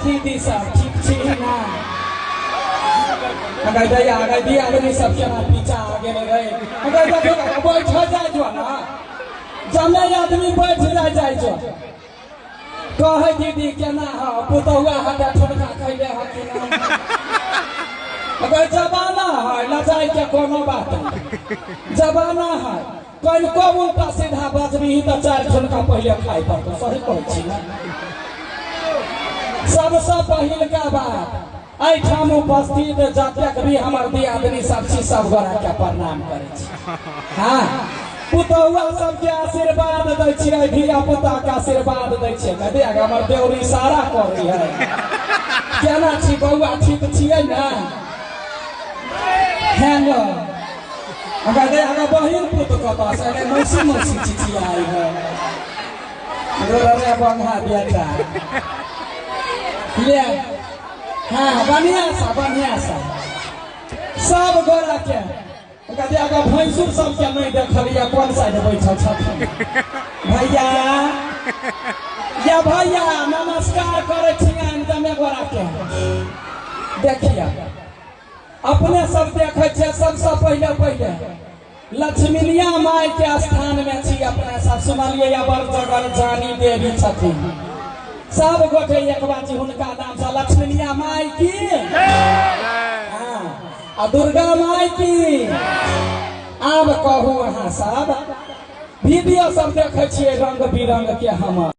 दीदी सब ठीक छी ना अगर दया अगर दिया आदमी सब केना पीछा आगे में रहे अगर देखो बैठ जाए जो ना जमे आदमी बैठ जाए जो कहे दीदी केना हो पुतहुआ हटा ठुमका खैले हो कि ना अगर जमाना है लजाई के कोनो बात नहीं जमाना है कोई को उल्टा सीधा बजबी तो 4 ठुमका पहले खाई पड़तो सही कहै छी ना सबसे पहिल का बात एठाम उपस्थित जतक भी हमर दियादनी सब छी सब गोरा के प्रणाम करे छी हां पुतौआ सब के आशीर्वाद दै छियै धिया पुता के आशीर्वाद दै छियै कदे हमर देउरी इशारा करै है केना छी बौआ ठीक छियै ना हेलो अगर दे अगर बहिन पुत कता से ने मौसी चिचियाई है रे बंगा बेटा ले हाँ बढ़िया सा सब गोरा के कहते अगर भैंसुर सब के नहीं देखलिए कौन साइड बैठल छथिन भैया या भैया नमस्कार करे छियन जमे गोरा के देखिए अपने सब देखे छे सबसे पहले लक्ष्मीनिया माई के स्थान में छी अपने सब सुनलिए या बड़ जगल जानी देवी छथिन सब गोटे एक बाजी हुनका नाम से लक्ष्मीनिया माई की आ दुर्गा माई की आब कहू अहाँ सब वीडियो सब देखे छिए रंग बिरंग के हम